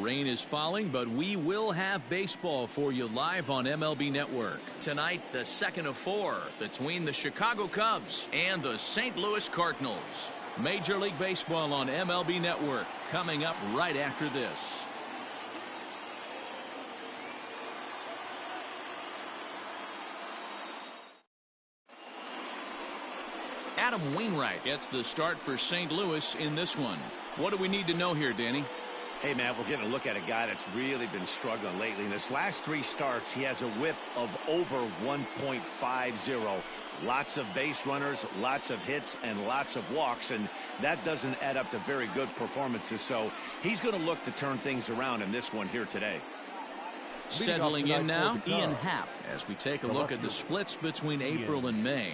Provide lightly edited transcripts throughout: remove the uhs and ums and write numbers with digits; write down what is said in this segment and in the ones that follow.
Rain is falling, but we will have baseball for you live on MLB Network. Tonight, the second of 4 between the Chicago Cubs and the St. Louis Cardinals. Major League Baseball on MLB Network coming up right after this. Adam Wainwright gets the start for St. Louis in this one. What do we need to know here, Danny? Hey, man, we're getting a look at a guy that's really been struggling lately. In his last 3 starts, he has a whip of over 1.50. Lots of base runners, lots of hits, and lots of walks, and that doesn't add up to very good performances. So he's going to look to turn things around in this one here today. Settling in now, Ian Happ, as we take a look at the splits between April and May.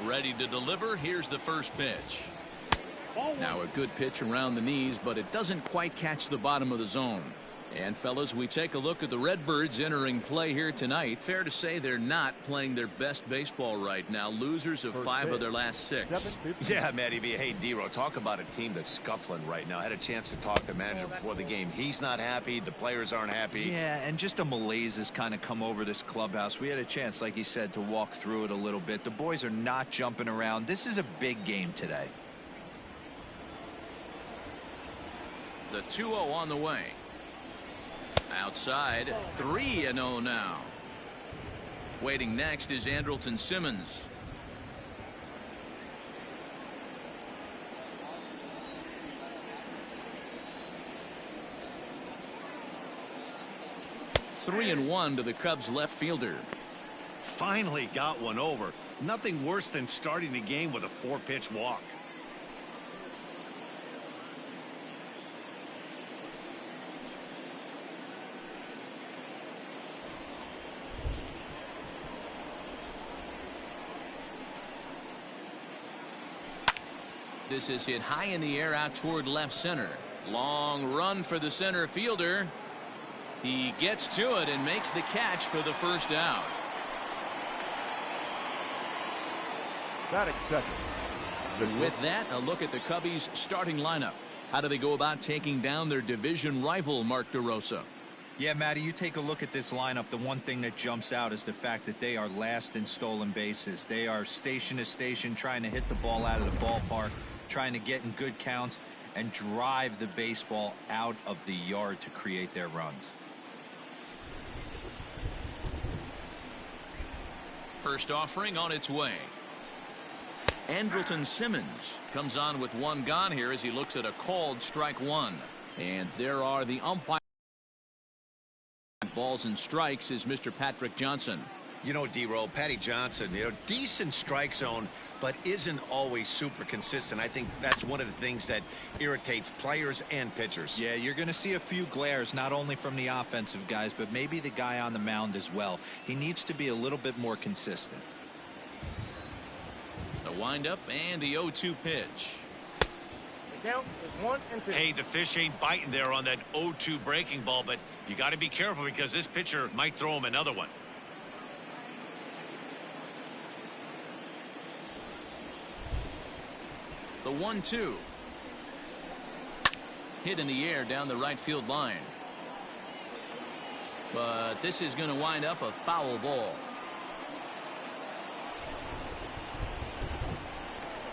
Ready to deliver. Here's the first pitch. Now a good pitch around the knees, but it doesn't quite catch the bottom of the zone. And fellas, we take a look at the Redbirds entering play here tonight. Fair to say they're not playing their best baseball right now. Losers of 5 of their last 6. Yeah, Matty B. Hey, D-Row, talk about a team that's scuffling right now. I had a chance to talk to the manager before the game. He's not happy. The players aren't happy. Yeah, and just a malaise has kind of come over this clubhouse. We had a chance, like he said, to walk through it a little bit. The boys are not jumping around. This is a big game today. The 2-0 on the way. Outside, 3-0 now. Waiting next is Andrelton Simmons. Three and 1 to the Cubs left fielder. Finally got one over. Nothing worse than starting the game with a 4-pitch walk. This is hit high in the air out toward left center. Long run for the center fielder. He gets to it and makes the catch for the first out. With that, a look at the Cubbies' starting lineup. How do they go about taking down their division rival, Mark DeRosa? Yeah, Matty, you take a look at this lineup. The one thing that jumps out is the fact that they are last in stolen bases. They are station to station trying to hit the ball out of the ballpark, trying to get in good counts and drive the baseball out of the yard to create their runs. First offering on its way. Andrelton Simmons comes on with 1 gone here as he looks at a called strike 1. And there are the umpire. Balls and strikes is Mr. Patrick Johnson. You know, D-Row, Patty Johnson, decent strike zone, but isn't always super consistent. I think that's one of the things that irritates players and pitchers. Yeah, you're going to see a few glares, not only from the offensive guys, but maybe the guy on the mound as well. He needs to be a little bit more consistent. The windup and the 0-2 pitch. The count is 1-2. Hey, the fish ain't biting there on that 0-2 breaking ball, but you got to be careful because this pitcher might throw him another one. The 1-2. Hit in the air down the right field line. But this is going to wind up a foul ball.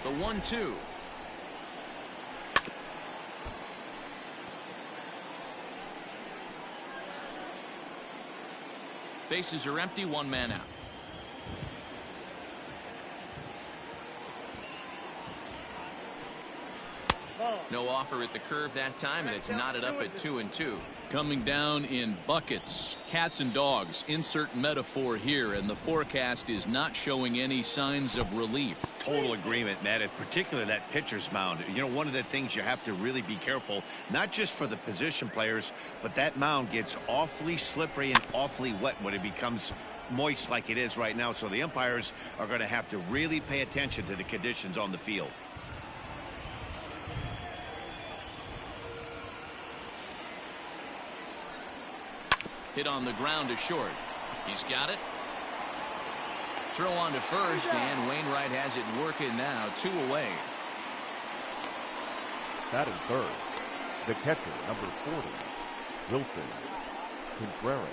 The 1-2. Bases are empty, 1 man out. No offer at the curve that time, and it's knotted up at 2-2. Coming down in buckets, cats and dogs, insert metaphor here, and the forecast is not showing any signs of relief. Total agreement, Matt, in particular that pitcher's mound. You know, one of the things you have to really be careful, not just for the position players, but that mound gets awfully slippery and awfully wet when it becomes moist like it is right now. So the umpires are going to have to really pay attention to the conditions on the field. Hit on the ground to short. He's got it. Throw on to first, and Wainwright has it working now. 2 away. Batting third, the catcher, number 40, Wilson Contreras.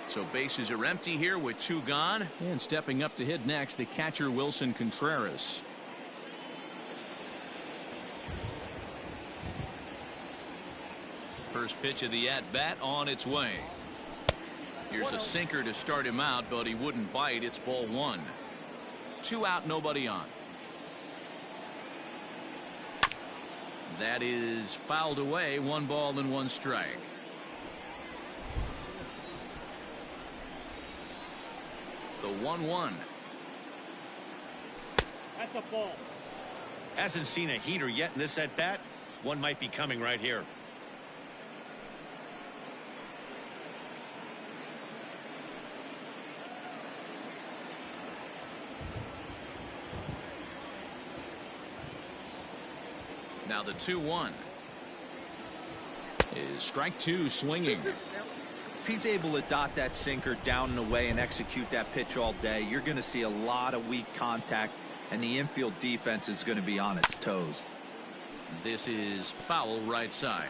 So bases are empty here with 2 gone. And stepping up to hit next, the catcher, Wilson Contreras. First pitch of the at-bat on its way. Here's a sinker to start him out, but he wouldn't bite. It's ball 1. 2 out, nobody on. That is fouled away. 1 ball and 1 strike. The 1-1. That's a ball. Hasn't seen a heater yet in this at bat. One might be coming right here. Now the 2-1 is strike 2, swinging. If he's able to dot that sinker down and away and execute that pitch all day, you're going to see a lot of weak contact, and the infield defense is going to be on its toes. This is foul right side.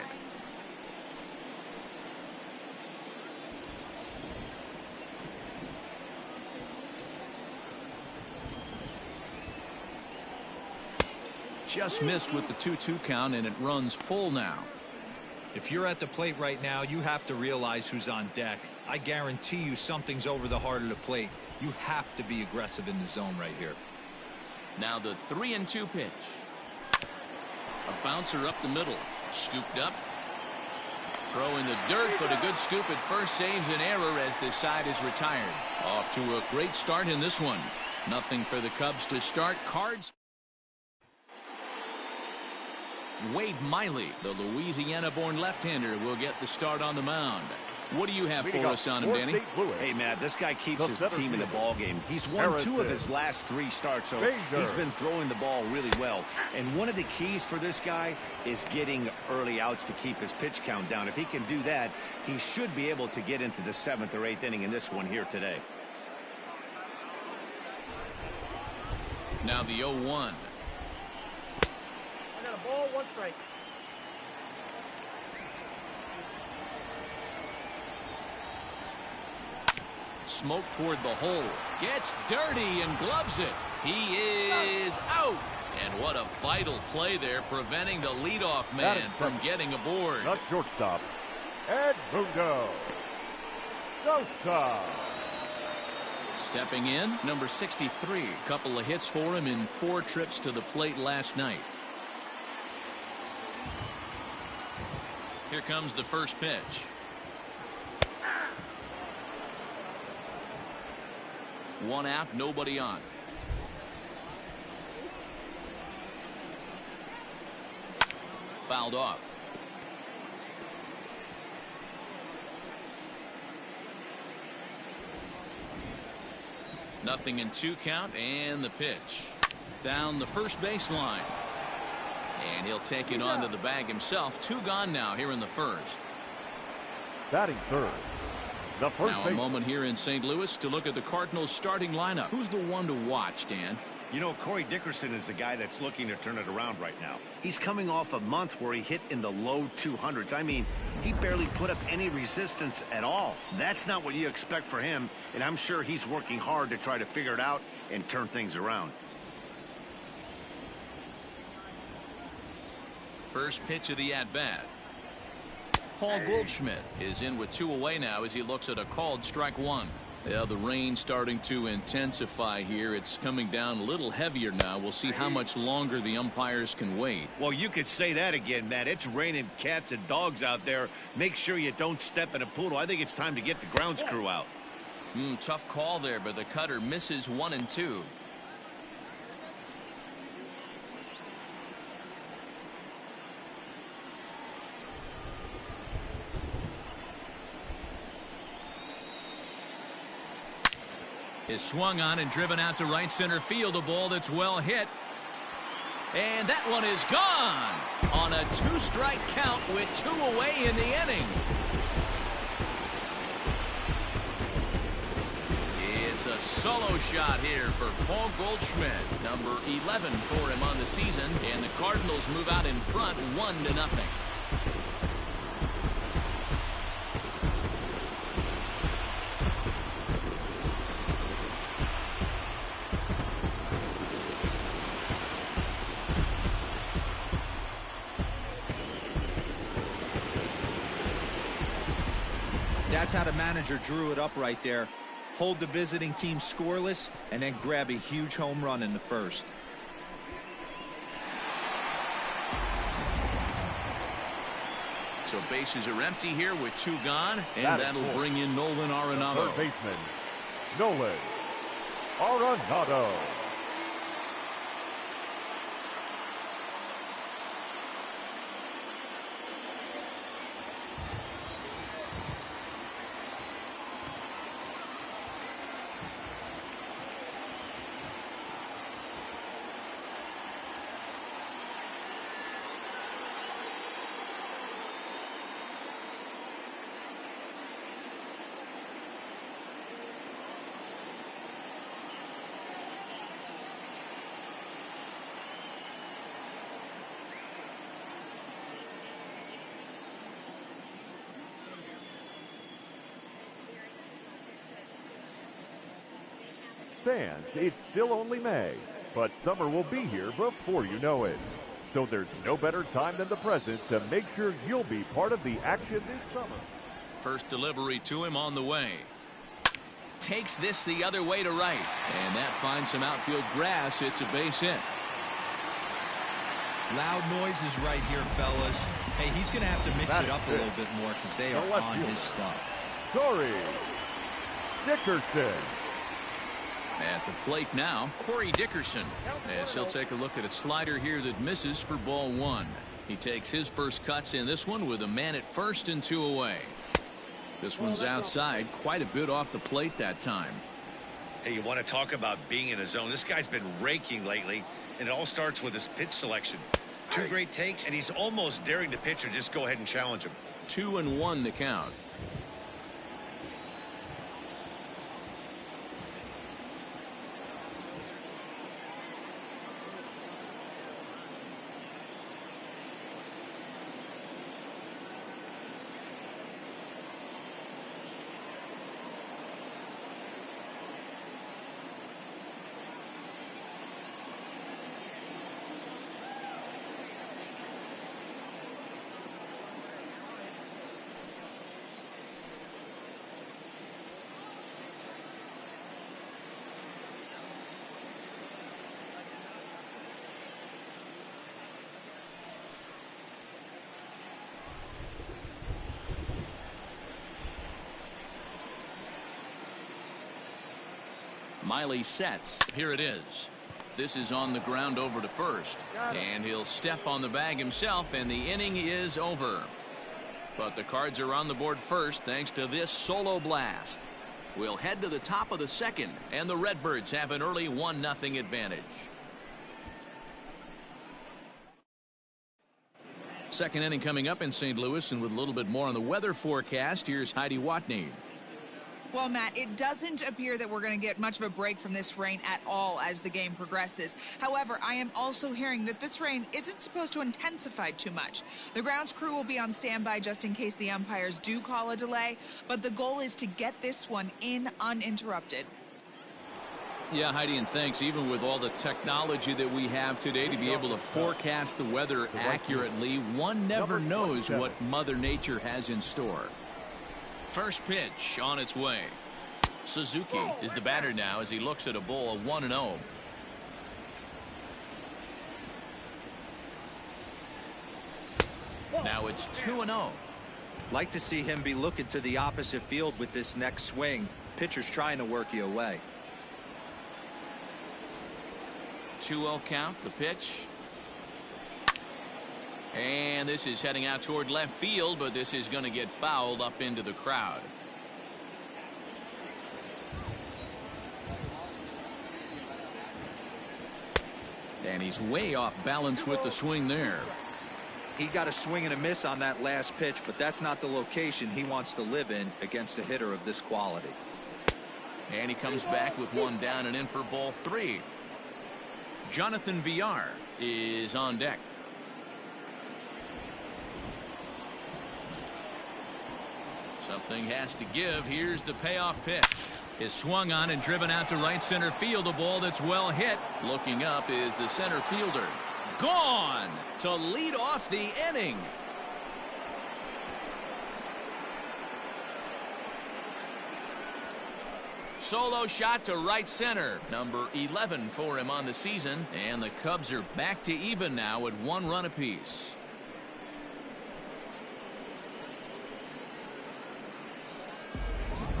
Just missed with the 2-2 count, and it runs full now. If you're at the plate right now, you have to realize who's on deck. I guarantee you something's over the heart of the plate. You have to be aggressive in the zone right here. Now the 3-2 pitch. A bouncer up the middle. Scooped up. Throw in the dirt, but a good scoop at first saves an error as this side is retired. Off to a great start in this one. Nothing for the Cubs to start. Cards. Wade Miley, the Louisiana-born left-hander, will get the start on the mound. What do you have for us on him, Danny? Hey, Matt, this guy keeps his team in the ball game. He's won 2 of his last 3 starts, so he's been throwing the ball really well. And one of the keys for this guy is getting early outs to keep his pitch count down. If he can do that, he should be able to get into the 7th or 8th inning in this one here today. Now the 0-1. I got a ball, 1 strike. Smoke toward the hole. Gets dirty and gloves it. He is out. And what a vital play there, preventing the leadoff man from getting aboard. Not shortstop, Edmundo Sosa. Stepping in, number 63. Couple of hits for him in 4 trips to the plate last night. Here comes the first pitch. One out, nobody on. Fouled off. Nothing in 2 count, and the pitch. Down the first baseline. And he'll take it onto the bag himself. 2 gone now here in the first. Batting third, the first now a moment here in St. Louis to look at the Cardinals starting lineup. Who's the one to watch, Dan? You know, Corey Dickerson is the guy that's looking to turn it around right now. He's coming off a month where he hit in the low 200s. I mean, he barely put up any resistance at all. That's not what you expect for him, and I'm sure he's working hard to try to figure it out and turn things around. First pitch of the at-bat. Paul Goldschmidt is in with 2 away now as he looks at a called strike 1. Yeah, the rain starting to intensify here. It's coming down a little heavier now. We'll see how much longer the umpires can wait. Well, you could say that again, Matt. It's raining cats and dogs out there. Make sure you don't step in a poodle. I think it's time to get the grounds crew out. Tough call there, but the cutter misses 1 and 2. Is swung on and driven out to right center field. A ball that's well hit. And that one is gone on a 2-strike count with 2 away in the inning. It's a solo shot here for Paul Goldschmidt. Number 11 for him on the season. And the Cardinals move out in front 1-0. That's how the manager drew it up right there. Hold the visiting team scoreless and then grab a huge home run in the first. So bases are empty here with 2 gone, and that'll bring in Nolan Arenado. Third baseman, Nolan Arenado. Fans, it's still only May, but summer will be here before you know it. So there's no better time than the present to make sure you'll be part of the action this summer. First delivery to him on the way. Takes this the other way to right, and that finds some outfield grass. It's a base hit. Loud noises right here, fellas. Hey, he's going to have to mix it up a little bit more because they are on his stuff. Corey Dickerson. At the plate now, Corey Dickerson, as he'll take a look at a slider here that misses for ball 1. He takes his first cuts in this one with a man at first and 2 away. This one's outside, quite a bit off the plate that time. Hey, you want to talk about being in a zone? This guy's been raking lately, and it all starts with his pitch selection. 2 great takes, and he's almost daring the pitcher just go ahead and challenge him. 2-1 the count. Miley sets. Here it is. This is on the ground over to first. And he'll step on the bag himself, and the inning is over. But the Cards are on the board first thanks to this solo blast. We'll head to the top of the second, and the Redbirds have an early 1-0 advantage. Second inning coming up in St. Louis, and with a little bit more on the weather forecast, here's Heidi Watney. Well, Matt, it doesn't appear that we're going to get much of a break from this rain at all as the game progresses. However, I am also hearing that this rain isn't supposed to intensify too much. The grounds crew will be on standby just in case the umpires do call a delay, but the goal is to get this one in uninterrupted. Yeah, Heidi, and thanks. Even with all the technology that we have today to be able to forecast the weather accurately, one never knows what Mother Nature has in store. First pitch on its way. Suzuki is the batter now as he looks at a ball of 1-0. Now it's 2-0. Like to see him be looking to the opposite field with this next swing. Pitcher's trying to work you away. 2-0 count, the pitch. And this is heading out toward left field, but this is going to get fouled up into the crowd. And he's way off balance with the swing there. He got a swing and a miss on that last pitch, but that's not the location he wants to live in against a hitter of this quality. And he comes back with one down and in for ball 3. Jonathan Villar is on deck. Something has to give. Here's the payoff pitch. Is swung on and driven out to right center field. A ball that's well hit. Looking up is the center fielder. Gone to lead off the inning. Solo shot to right center. Number 11 for him on the season. And the Cubs are back to even now at 1 run apiece.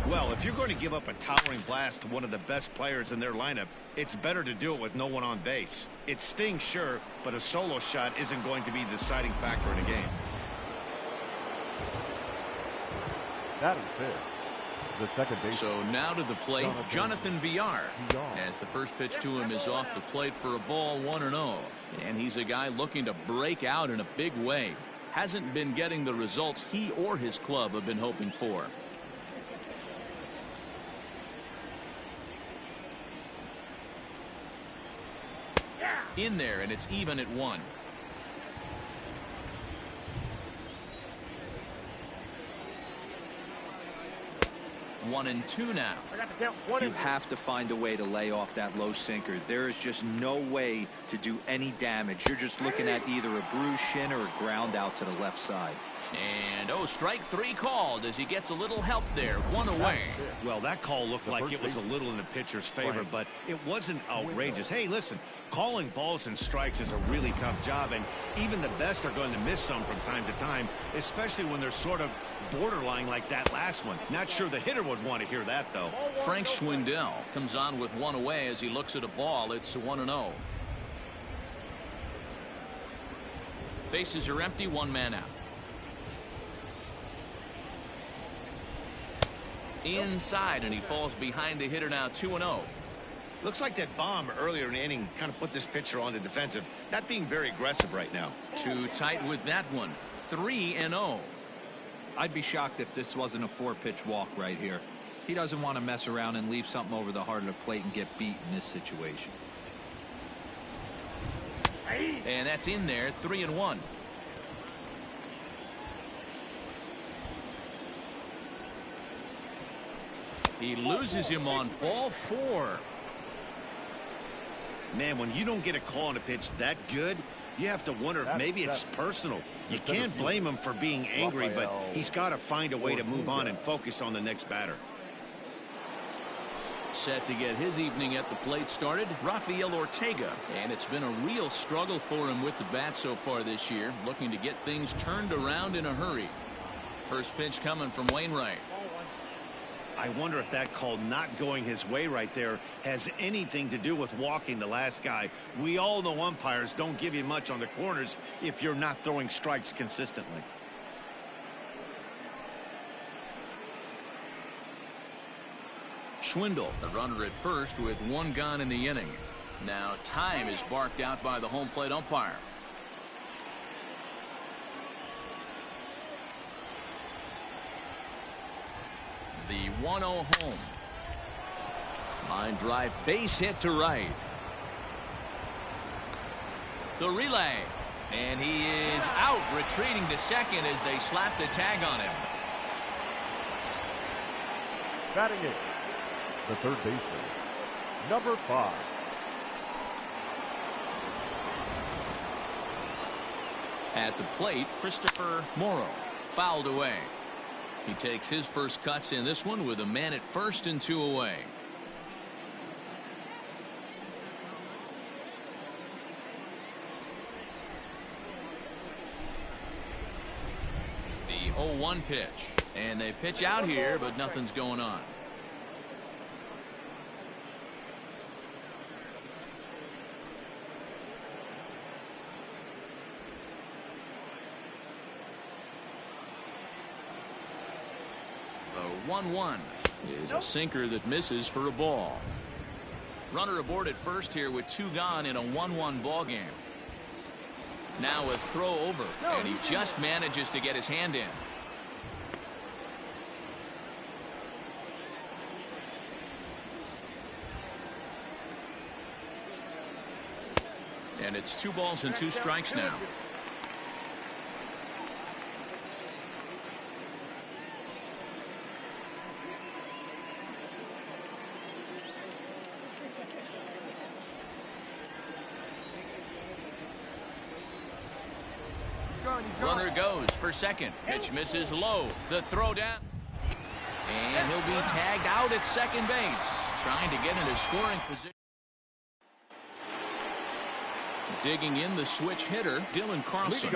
Well, if you're going to give up a towering blast to one of the best players in their lineup, it's better to do it with no one on base. It stings, sure, but a solo shot isn't going to be the deciding factor in a game. That is fair. The second base. So now to the plate, Jonathan Villar. As the first pitch to him is off the plate for a ball, 1-0. And he's a guy looking to break out in a big way. Hasn't been getting the results he or his club have been hoping for. In there, and it's even at 1. One and two now. You have to find a way to lay off that low sinker. There is just no way to do any damage. You're just looking at either a bruised shin or a ground out to the left side. And strike 3 called as he gets a little help there. 1 away. Well, that call looked like it was a little in the pitcher's favor, but it wasn't outrageous. Hey, listen, calling balls and strikes is a really tough job, and even the best are going to miss some from time to time, especially when they're sort of borderline like that last one. Not sure the hitter would want to hear that, though. Frank Schwindel comes on with 1 away as he looks at a ball. It's 1-0. Bases are empty, 1 man out. Inside, and he falls behind the hitter now. 2-0. Looks like that bomb earlier in the inning kind of put this pitcher on the defensive. Not being very aggressive right now. Too tight with that one. 3-0. I'd be shocked if this wasn't a 4-pitch walk right here. He doesn't want to mess around and leave something over the heart of the plate and get beat in this situation. And that's in there. 3-1. He loses him on ball 4. Man, when you don't get a call on a pitch that good, you have to wonder if maybe it's personal. You can't blame him for being angry, but he's got to find a way to move on and focus on the next batter. Set to get his evening at the plate started, Rafael Ortega. And it's been a real struggle for him with the bat so far this year, looking to get things turned around in a hurry. First pitch coming from Wainwright. I wonder if that call not going his way right there has anything to do with walking the last guy. We all know umpires don't give you much on the corners if you're not throwing strikes consistently. Schwindel, the runner at first with 1 gone in the inning. Now time is barked out by the home plate umpire. The 1-0 home. Line drive, base hit to right. The relay. And he is out, retreating to second as they slap the tag on him. Batting it, the third baseman, number 5. At the plate, Christopher Morrow. Fouled away. He takes his first cuts in this one with a man at first and 2 away. The 0-1 pitch. And they pitch out here, but nothing's going on. The 1-1 is a sinker that misses for a ball. Runner aboard at first here with 2 gone in a 1-1 ball game. Now a throw over, and he just manages to get his hand in. And it's 2 balls and 2 strikes now. Runner goes for second. Pitch misses low. The throw down. And he'll be tagged out at second base. Trying to get into scoring position. Digging in the switch hitter, Dylan Carlson.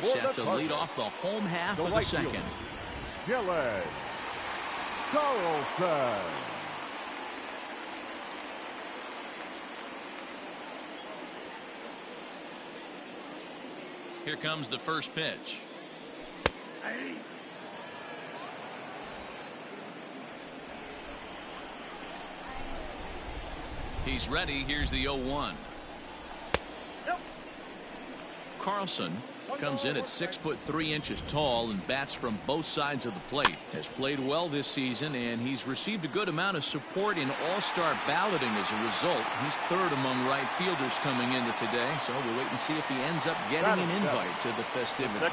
Set to lead off the home half of the second. Dylan Carlson. Here comes the first pitch. He's ready. Here's the 0-1. Carlson comes in at 6'3" tall and bats from both sides of the plate. Has played well this season, and he's received a good amount of support in all-star balloting as a result. He's third among right fielders coming into today, so we'll wait and see if he ends up getting an invite to the festivities.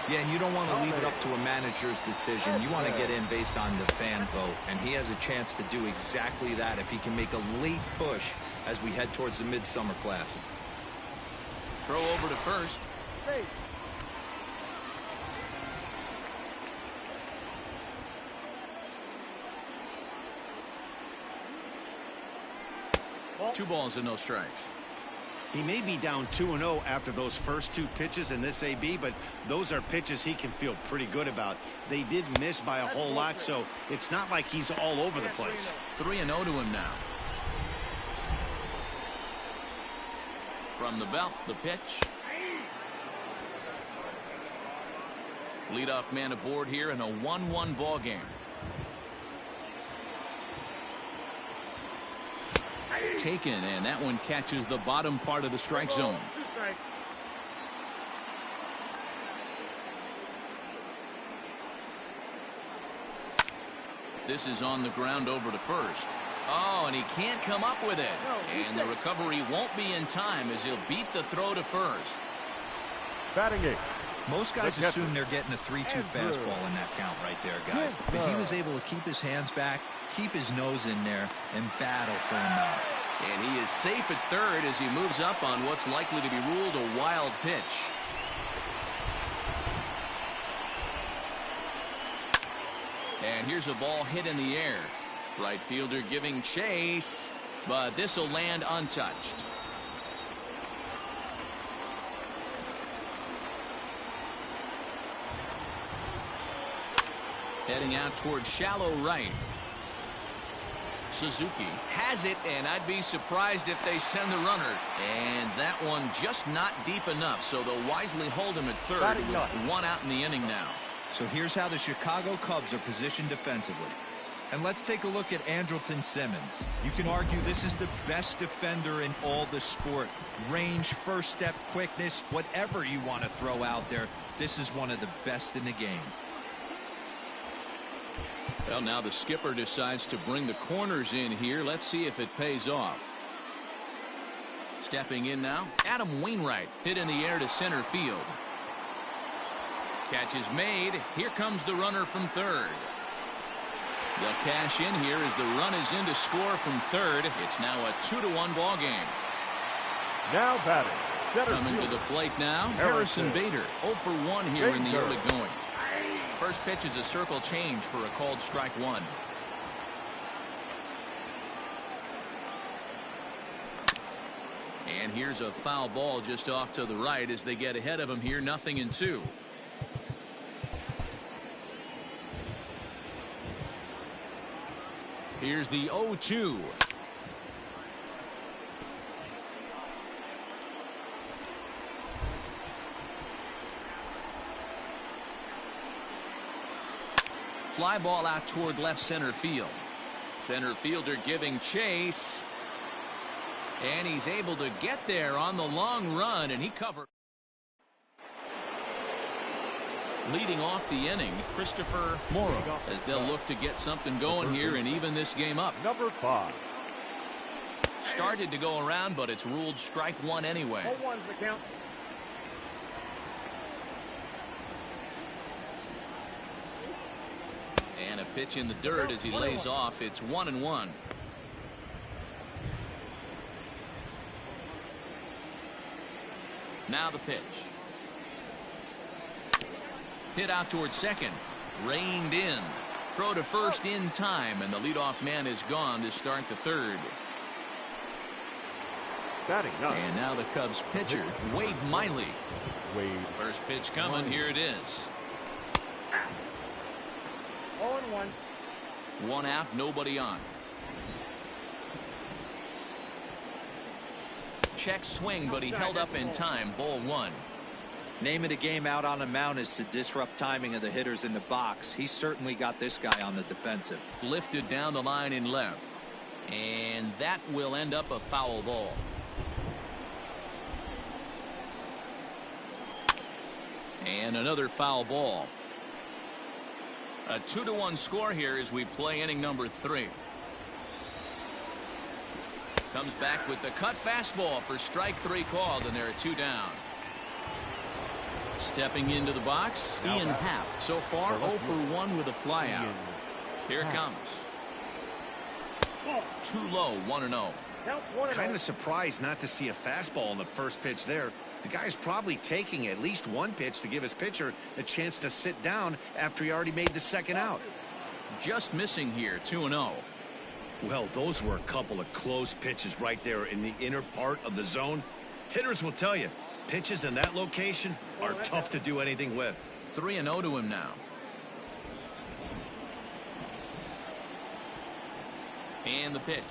Yeah, and you don't want to leave it up to a manager's decision. You want to get in based on the fan vote, and he has a chance to do exactly that if he can make a late push as we head towards the Midsummer Classic. Throw over to first. Hey. 2 balls and no strikes. He may be down 2-0 after those first 2 pitches in this AB, but those are pitches he can feel pretty good about. They did miss by a whole lot, so it's not like he's all over the place. 3-0 to him now. From the belt, the pitch. Leadoff man aboard here in a 1-1 ball game. Taken, and that one catches the bottom part of the strike zone. This is on the ground over to first. Oh, and he can't come up with it. And the recovery won't be in time as he'll beat the throw to first. Batting it. Most guys assume they're getting a 3-2 fastball in that count right there, guys. But he was able to keep his hands back, keep his nose in there, and battle for him out. And he is safe at third as he moves up on what's likely to be ruled a wild pitch. And here's a ball hit in the air. Right fielder giving chase, but this will land untouched. Heading out towards shallow right. Suzuki has it, and I'd be surprised if they send the runner. And that one just not deep enough, so they'll wisely hold him at third with 1 out in the inning now. So here's how the Chicago Cubs are positioned defensively. And let's take a look at Andrelton Simmons. You can argue this is the best defender in all the sport. Range, first step, quickness, whatever you want to throw out there, this is one of the best in the game. Well, now the skipper decides to bring the corners in here. Let's see if it pays off. Stepping in now, Adam Wainwright hit in the air to center field. Catch is made. Here comes the runner from third. They'll cash in here as the run is in to score from third. It's now a 2-1 ball game. Now batting. Coming to the plate now, Harrison Bader. 0 for 1 here in the early going. First pitch is a circle change for a called strike one. And here's a foul ball just off to the right as they get ahead of him here. 0-2. Here's the 0-2. Fly ball out toward left center field. Center fielder giving chase. And he's able to get there on the long run, and he covered. Leading off the inning, Christopher Morrow, as they'll look to get something going here and even this game up. Number 5. Started to go around, but it's ruled strike one anyway. 0-1's the count. And a pitch in the dirt as he lays off. It's 1-1. Now the pitch. Hit out towards second. Reined in. Throw to first in time, and the leadoff man is gone to start the third. Batting up. And now the Cubs pitcher, Wade Miley. First pitch coming. Here it is. 0-1. One out, nobody on. Check swing, but he held up in time. Ball one. Name of the game out on the mound is to disrupt timing of the hitters in the box. He's certainly got this guy on the defensive. Lifted down the line in left. And that will end up a foul ball. And another foul ball. A 2-1 score here as we play inning number 3. Comes back with the cut fastball for strike 3 called, and there are 2 down. Stepping into the box, Ian Happ. So far 0 for 1 with a flyout. Here it comes. Too low, 1-0. Kind of surprised not to see a fastball in the first pitch there. The guy's probably taking at least one pitch to give his pitcher a chance to sit down after he already made the second out. Just missing here, 2-0. Well, those were a couple of close pitches right there in the inner part of the zone. Hitters will tell you, pitches in that location are tough to do anything with. 3-0 to him now. And the pitch.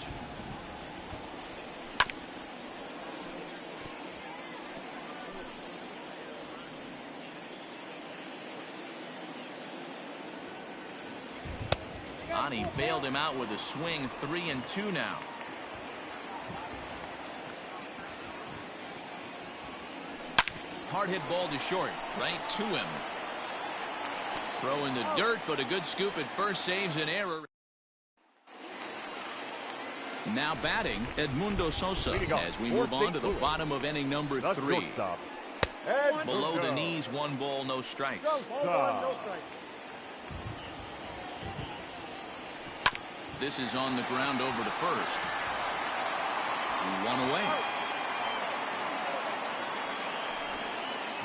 He bailed him out with a swing. 3-2 now. Hard hit ball to short. Right to him. Throw in the dirt, but a good scoop at first saves an error. Now batting, Edmundo Sosa as we move on to the bottom of inning number 3. Below the knees, 1 ball, no strikes. This is on the ground over to first. 1 away.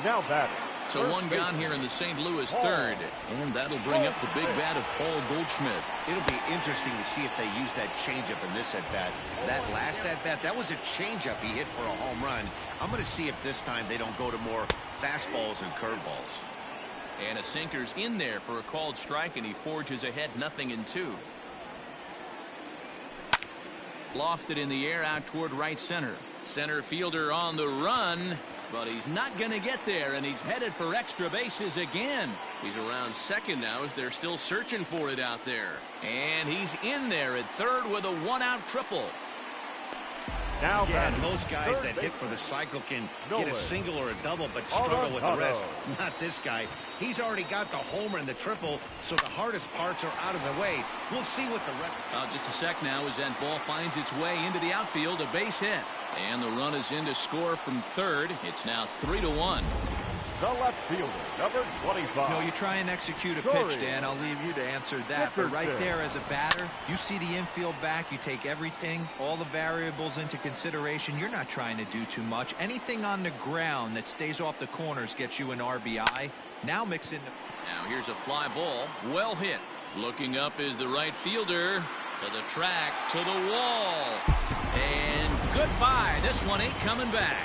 Now batting. So 1 gone here in the St. Louis third. And that'll bring up the big bat of Paul Goldschmidt. It'll be interesting to see if they use that changeup in this at-bat. That last at-bat, that was a changeup he hit for a home run. I'm going to see if this time they don't go to more fastballs and curveballs. And a sinker's in there for a called strike, and he forges ahead 0-2. Lofted in the air out toward right center. Center fielder on the run. but he's not going to get there, and he's headed for extra bases again. He's around second now as they're still searching for it out there. And he's in there at third with a one-out triple. Now yeah, most guys that hit for the cycle can get a single or a double, but struggle with the rest. Not this guy. He's already got the homer and the triple, so the hardest parts are out of the way. We'll see what the rest... Just a sec now as that ball finds its way into the outfield, a base hit. And the run is in to score from third. It's now 3-1. The left fielder, number 25. You try and execute a pitch, Dan. I'll leave you to answer that. But right there as a batter, you see the infield back. You take everything, all the variables into consideration. You're not trying to do too much. Anything on the ground that stays off the corners gets you an RBI. Now mix in. Now here's a fly ball. Well hit. Looking up is the right fielder. To the track, to the wall. And goodbye. This one ain't coming back.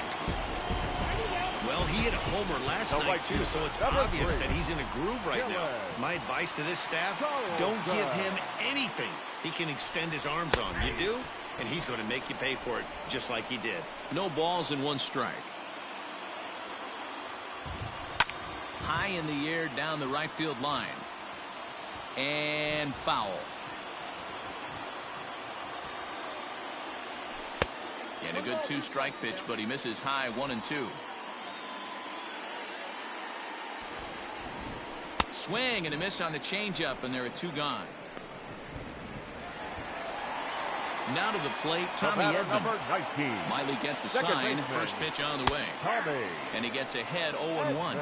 Well, he hit a homer last night, too, so it's obvious that he's in a groove right now. My advice to this staff, don't give him anything he can extend his arms on. You do, and he's going to make you pay for it just like he did. No balls and one strike. High in the air down the right field line. And foul. And a good two-strike pitch, but he misses high 1-2. Swing and a miss on the changeup, and there are two gone. Now to the plate, Tommy Edman. Miley gets the sign. First pitch on the way. And he gets ahead 0-1.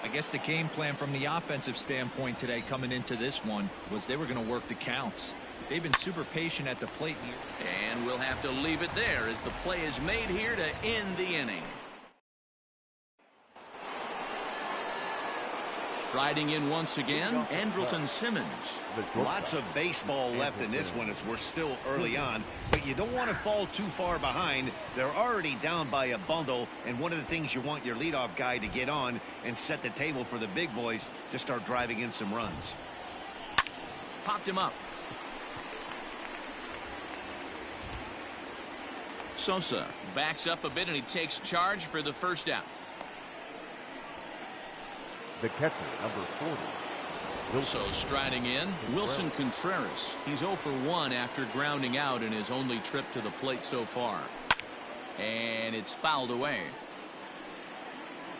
I guess the game plan from the offensive standpoint today coming into this one was they were going to work the counts. They've been super patient at the plate here. And we'll have to leave it there as the play is made here to end the inning. Striding in once again, Andrelton Simmons. Lots of baseball left in this one as we're still early on, but you don't want to fall too far behind. They're already down by a bundle, and one of the things you want your leadoff guy to get on and set the table for the big boys to start driving in some runs. Popped him up. Sosa backs up a bit and he takes charge for the first out. The catcher, number 40. So striding in, Wilson Contreras. He's 0 for 1 after grounding out in his only trip to the plate so far. And it's fouled away.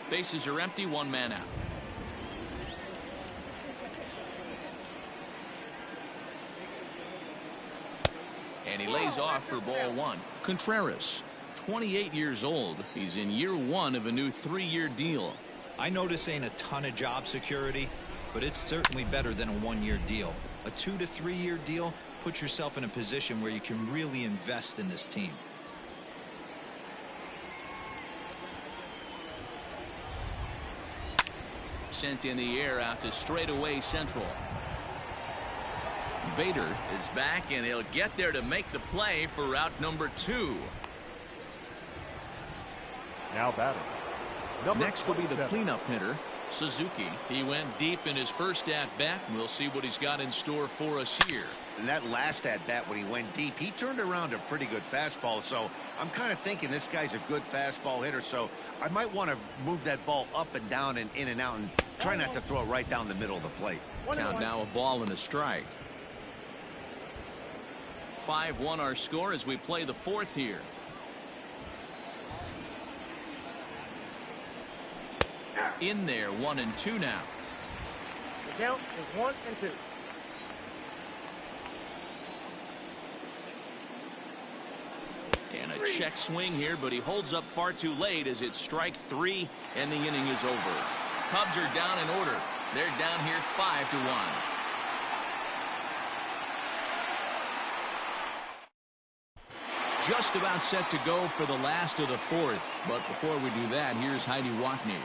Bases are empty, one man out. And he lays off for ball one. Contreras, 28 years old. He's in year one of a new 3-year deal. I know this ain't a ton of job security, but it's certainly better than a 1-year deal. A 2 to 3 year deal puts yourself in a position where you can really invest in this team. Sent in the air out to straightaway central. Bader is back and he'll get there to make the play for route number 2. Now batting. Next will be the cleanup hitter, Suzuki. He went deep in his first at-bat. We'll see what he's got in store for us here. And that last at-bat when he went deep, he turned around a pretty good fastball. So I'm kind of thinking this guy's a good fastball hitter. So I might want to move that ball up and down and in and out and try not to throw it right down the middle of the plate. Count now a ball and a strike. 5-1 our score as we play the 4th here. In there, 1-2 now. The count is 1-2. And a check swing here, but he holds up far too late as it's strike 3 and the inning is over. Cubs are down in order. They're down here 5-1. Just about set to go for the last of the 4th. But before we do that, here's Heidi Watney.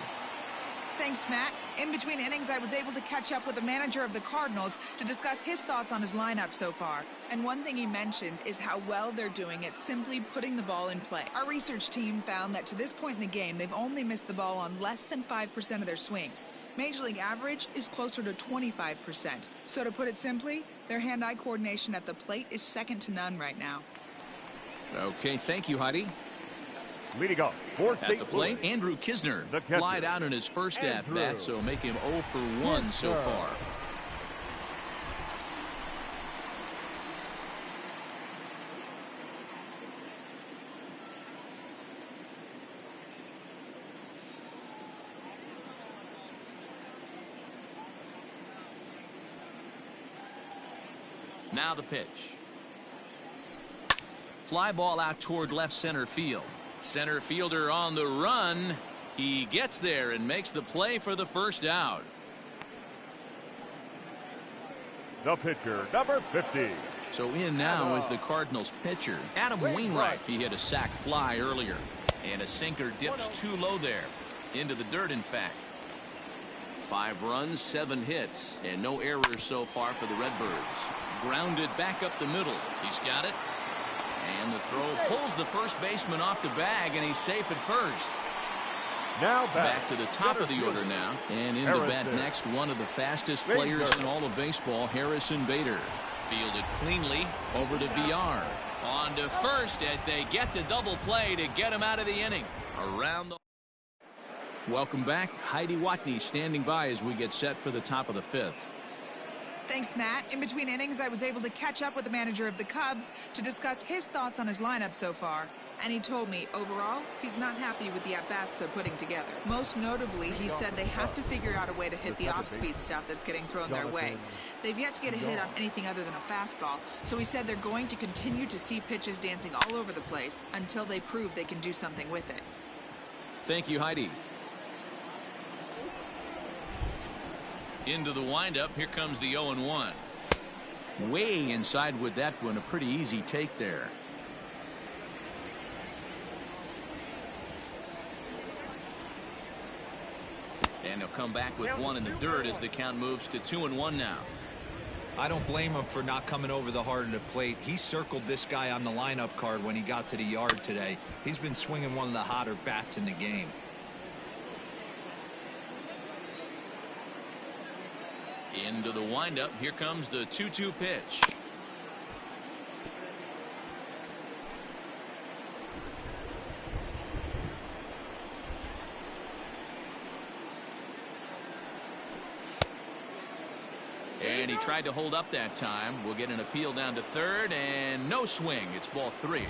Thanks, Matt. In between innings, I was able to catch up with the manager of the Cardinals to discuss his thoughts on his lineup so far. And one thing he mentioned is how well they're doing at simply putting the ball in play. Our research team found that to this point in the game, they've only missed the ball on less than 5% of their swings. Major League average is closer to 25%. So to put it simply, their hand-eye coordination at the plate is second to none right now. Okay, thank you, Heidi. Leading off for At St. the plate, Louis, Andrew Kisner the catcher, flied out in his first at-bat, so make him 0 for 1 so far. Now the pitch. Fly ball out toward left center field. Center fielder on the run. He gets there and makes the play for the first out. the pitcher, number 50. So in now is the Cardinals pitcher, Adam Wainwright. He hit a sac fly earlier, and a sinker dips too low there. Into the dirt, in fact. 5 runs, 7 hits, and no errors so far for the Redbirds. Grounded back up the middle. He's got it. And the throw pulls the first baseman off the bag, and he's safe at first. Now back to the top of the order now. And in the bat next, one of the fastest players in all of baseball, Harrison Bader. Fielded cleanly over to VR. On to first as they get the double play to get him out of the inning. Around the... Welcome back. Heidi Watney standing by as we get set for the top of the 5th. Thanks, Matt. In between innings, I was able to catch up with the manager of the Cubs to discuss his thoughts on his lineup so far. And he told me, overall, he's not happy with the at-bats they're putting together. Most notably, he said they have to figure out a way to hit the off-speed stuff that's getting thrown their way. They've yet to get a hit on anything other than a fastball, so he said they're going to continue to see pitches dancing all over the place until they prove they can do something with it. Thank you, Heidi. Into the windup. Here comes the 0-1. Way inside with that one. A pretty easy take there. And he'll come back with one in the dirt as the count moves to 2-1 now. I don't blame him for not coming over the heart of the plate. He circled this guy on the lineup card when he got to the yard today. He's been swinging one of the hotter bats in the game. Into the windup. Here comes the 2-2 pitch. And he tried to hold up that time. We'll get an appeal down to third, and no swing. It's ball 3.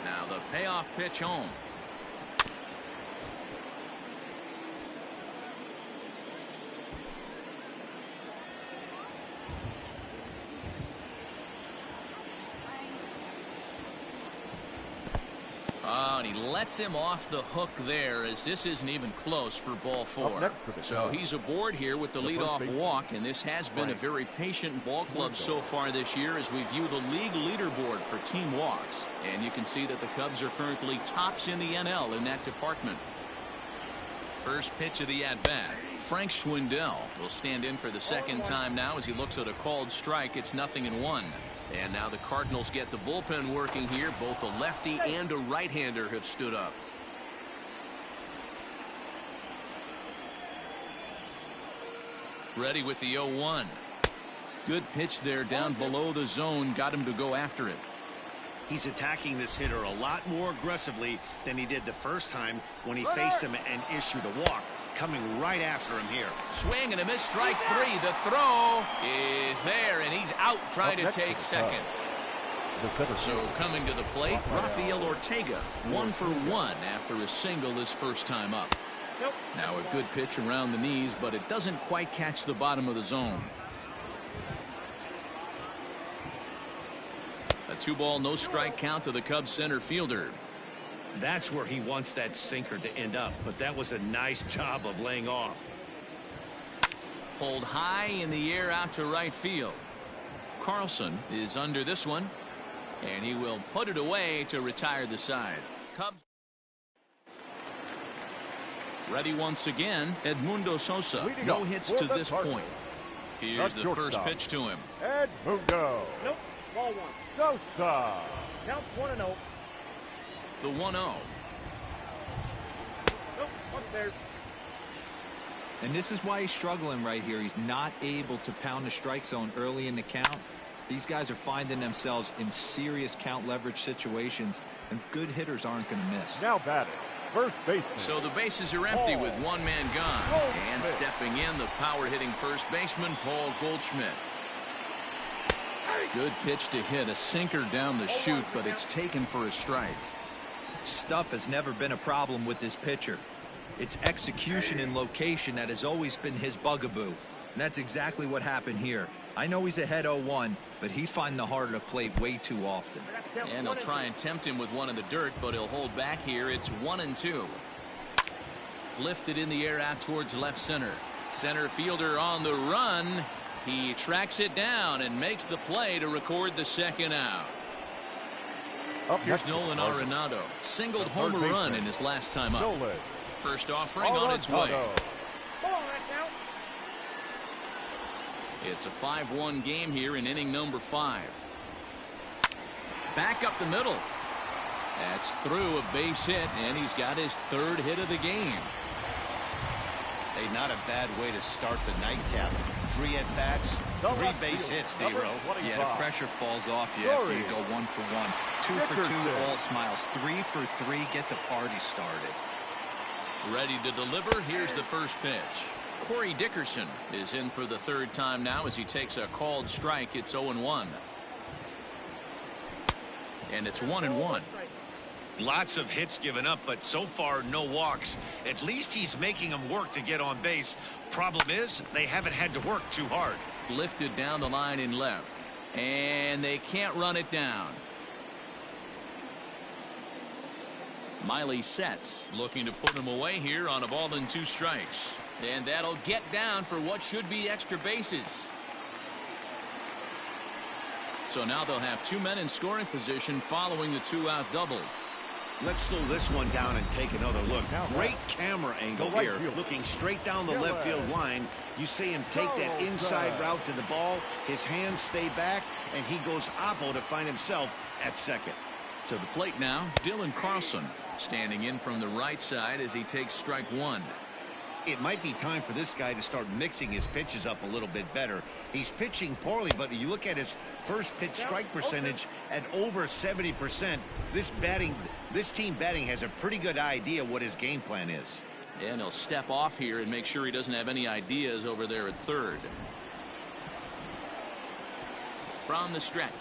Now the payoff pitch home. Oh, and he lets him off the hook there, as this isn't even close for ball 4. So he's aboard here with the leadoff walk, and this has been a very patient ball club so far this year as we view the league leaderboard for team walks. And you can see that the Cubs are currently tops in the NL in that department. First pitch of the at-bat. Frank Schwindel will stand in for the second time now as he looks at a called strike. It's 0-1. And now the Cardinals get the bullpen working here. Both a lefty and a right-hander have stood up. Ready with the 0-1. Good pitch there down below the zone. Got him to go after it. He's attacking this hitter a lot more aggressively than he did the first time when he faced him and issued a walk. Coming right after him here. Swing and a miss, strike 3. The throw is there, and he's out trying to take second. So coming to the plate, Rafael Ortega, 1 for 1 after a single his first time up. Now a good pitch around the knees, but it doesn't quite catch the bottom of the zone. A 2-ball, no strike count to the Cubs center fielder. That's where he wants that sinker to end up, but that was a nice job of laying off. Pulled high in the air out to right field. Carlson is under this one, and he will put it away to retire the side. Cubs ready once again. Edmundo Sosa, no hits to this point. Here's the first pitch to him. Edmundo. Nope, ball 1. Sosa. Count 1-0. The 1-0. Nope, upstairs. And this is why he's struggling right here. He's not able to pound the strike zone early in the count. These guys are finding themselves in serious count leverage situations, and good hitters aren't going to miss. Now batting, first baseman. So the bases are empty with one man gone. And stepping in, the power-hitting first baseman, Paul Goldschmidt. Good pitch to hit, a sinker down the chute, but it's taken for a strike. Stuff has never been a problem with this pitcher. It's execution and location that has always been his bugaboo. And that's exactly what happened here. I know he's ahead 0-1, but he's finding the heart of the plate way too often. And they'll try and tempt him with one in the dirt, but he'll hold back here. It's 1-2. Lifted in the air out towards left center. Center fielder on the run. He tracks it down and makes the play to record the second out. Here's Nolan Arenado. Singled home run in his last time up. First offering on its way. It's a 5-1 game here in inning number 5. Back up the middle. That's through a base hit, and he's got his third hit of the game. Hey, not a bad way to start the nightcap. 3 at-bats, 3 base hits, D-Row. Yeah, the pressure falls off you after you go 1 for 1. 2 for 2, all smiles. 3 for 3, get the party started. Ready to deliver. Here's the first pitch. Corey Dickerson is in for the third time now as he takes a called strike. It's 0-1. And it's 1-1. Lots of hits given up, but so far no walks. At least he's making them work to get on base. Problem is, they haven't had to work too hard. Lifted down the line in left. And they can't run it down. Miley sets, looking to put him away here on a ball and 2 strikes. And that'll get down for what should be extra bases. So now they'll have 2 men in scoring position following the 2-out double. Let's slow this one down and take another look. Great camera angle here, looking straight down the left field line. You see him take that inside route to the ball. His hands stay back, and he goes oppo to find himself at second. To the plate now, Dylan Carlson standing in from the right side as he takes strike 1. It might be time for this guy to start mixing his pitches up a little bit better. He's pitching poorly, but you look at his first pitch strike percentage at over 70%. This team batting has a pretty good idea what his game plan is. And he'll step off here and make sure he doesn't have any ideas over there at third. From the stretch.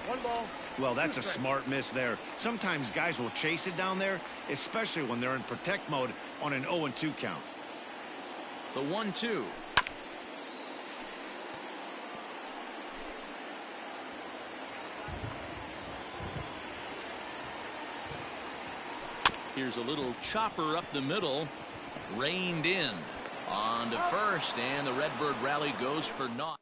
1 ball. Well, that's a smart miss there. Sometimes guys will chase it down there, especially when they're in protect mode on an 0-2 count. The 1-2. Here's a little chopper up the middle. Reined in. On to first, and the Redbird rally goes for naught.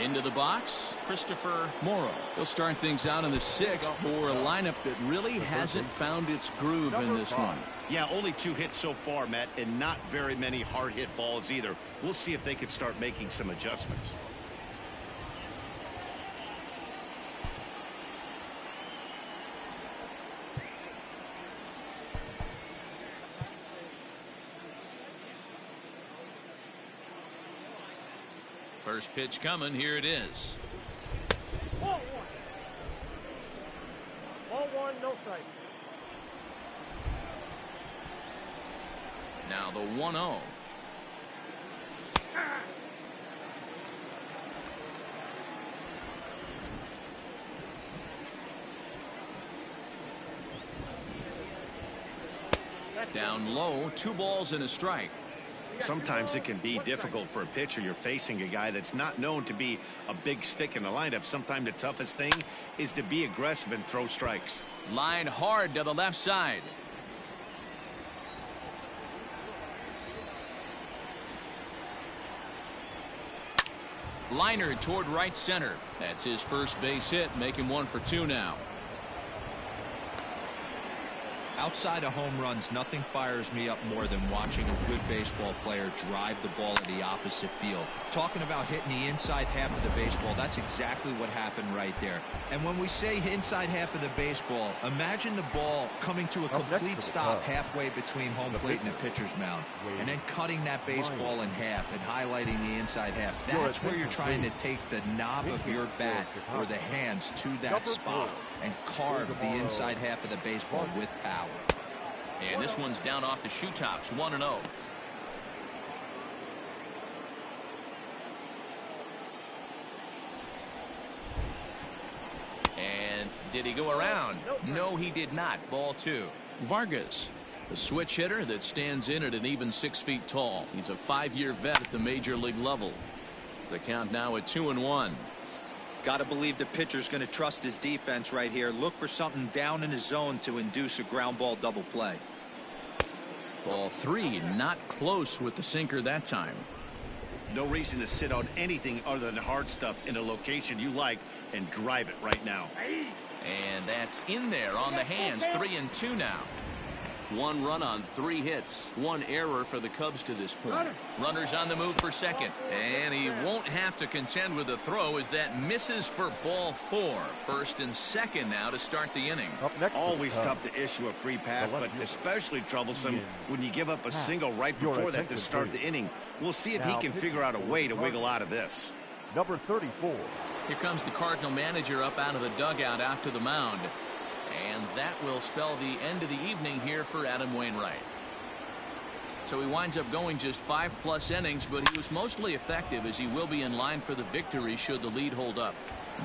Into the box, Christopher Morrow. He'll start things out in the 6th for a lineup that really hasn't found its groove in this one. Yeah, only 2 hits so far, Matt, and not very many hard hit balls either. We'll see if they can start making some adjustments. First pitch coming. Here it is. Ball 1, no strike. Now the 1-0. Down low, 2 balls and a strike. Sometimes it can be difficult for a pitcher. You're facing a guy that's not known to be a big stick in the lineup. Sometimes the toughest thing is to be aggressive and throw strikes. Line hard to the left side. Liner toward right center. That's his first base hit, making 1 for 2 now. Outside of home runs, nothing fires me up more than watching a good baseball player drive the ball to the opposite field. Talking about hitting the inside half of the baseball, that's exactly what happened right there. And when we say inside half of the baseball, imagine the ball coming to a complete stop halfway between home plate and the pitcher's mound, and then cutting that baseball in half and highlighting the inside half. That's where you're trying to take the knob of your bat or the hands to that spot and carve the inside half of the baseball with power. And this one's down off the shoe tops, 1-0. And did he go around? No, he did not. Ball 2. Vargas, a switch hitter that stands in at an even 6 feet tall. He's a 5-year vet at the major league level. The count now at 2-1. Got to believe the pitcher's going to trust his defense right here. Look for something down in his zone to induce a ground ball double play. Ball 3, not close with the sinker that time. No reason to sit on anything other than hard stuff in a location you like and drive it right now. And that's in there on the hands. 3-2 now. 1 run on 3 hits. 1 error for the Cubs to this point. Runners on the move for second. And he won't have to contend with a throw as that misses for ball 4. First and second now to start the inning. Always tough to issue a free pass, but especially troublesome when you give up a single right before that to start the inning. We'll see if he can figure out a way to wiggle out of this. Number 34. Here comes the Cardinal manager up out of the dugout out to the mound. And that will spell the end of the evening here for Adam Wainwright. So he winds up going just 5+ innings, but he was mostly effective as he will be in line for the victory should the lead hold up.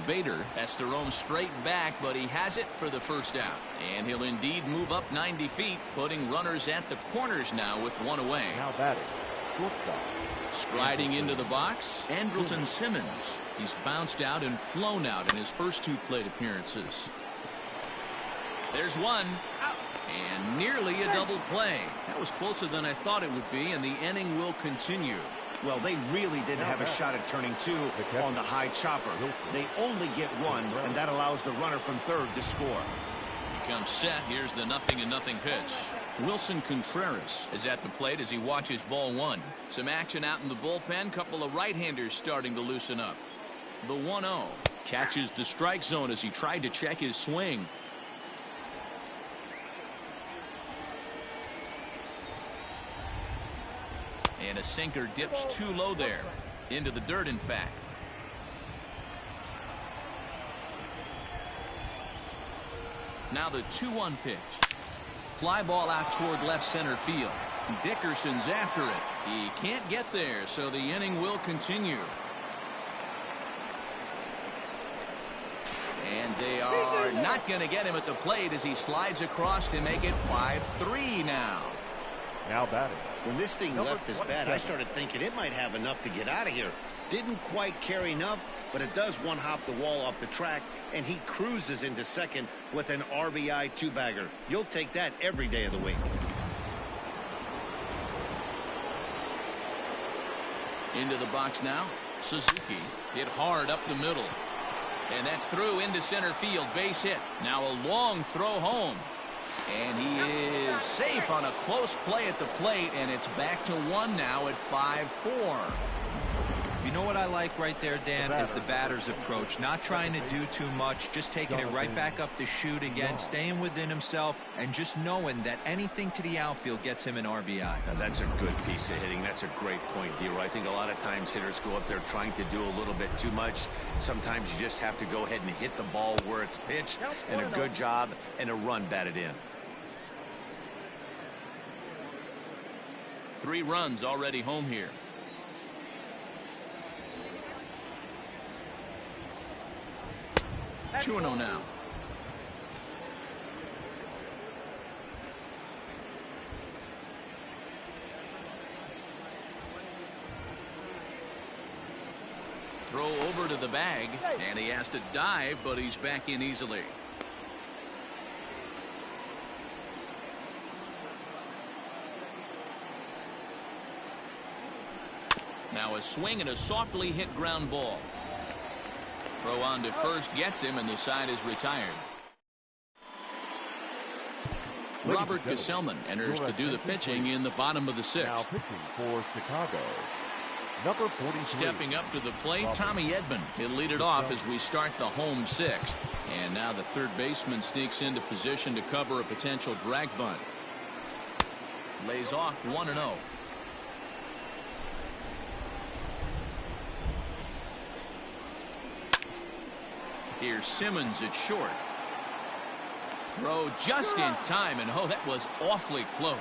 Bader has to roam straight back, but he has it for the first out. And he'll indeed move up 90 feet, putting runners at the corners now with 1 away. Now batting, shortstop. Striding into the box, Andrelton Simmons. He's bounced out and flown out in his first 2 plate appearances. There's 1, and nearly a double play. That was closer than I thought it would be, and the inning will continue. Well, they really didn't have a shot at turning 2 on the high chopper. They only get 1, and that allows the runner from third to score. He comes set. Here's the 0-0 pitch. Wilson Contreras is at the plate as he watches ball 1. Some action out in the bullpen. Couple of right-handers starting to loosen up. The 1-0 catches the strike zone as he tried to check his swing. And a sinker dips too low there. Into the dirt, in fact. Now the 2-1 pitch. Fly ball out toward left center field. Dickerson's after it. He can't get there, so the inning will continue. And they are not going to get him at the plate as he slides across to make it 5-3 now. Now batting. When this thing left his bat, I started thinking it might have enough to get out of here. Didn't quite carry enough, but it does one-hop the wall off the track, and he cruises into second with an RBI 2-bagger. You'll take that every day of the week. Into the box now. Suzuki hit hard up the middle. And that's through into center field. Base hit. Now a long throw home. And he is safe on a close play at the plate, and it's back to 1 now at 5-4. You know what I like right there, Dan, is the batter's approach. Not trying to do too much, just taking it right back up the chute again, staying within himself, and just knowing that anything to the outfield gets him an RBI. Now that's a good piece of hitting. That's a great point, Dero. I think a lot of times hitters go up there trying to do a little bit too much. Sometimes you just have to go ahead and hit the ball where it's pitched, and a good job and a run batted in. 3 runs already home here. That's 2-0 now. Throw over to the bag, and he has to dive, but he's back in easily. Now a swing and a softly hit ground ball. Throw on to first gets him, and the side is retired. Robert Gesellman enters to do the pitching in the bottom of the Now sixth. pitching for Chicago, number 43. Stepping up to the plate, Tommy Edman. He'll lead it off as we start the home sixth. And now the third baseman sneaks into position to cover a potential drag bunt. Lays off 1-0. Here's Simmons at short. Throw just in time, and oh, that was awfully close.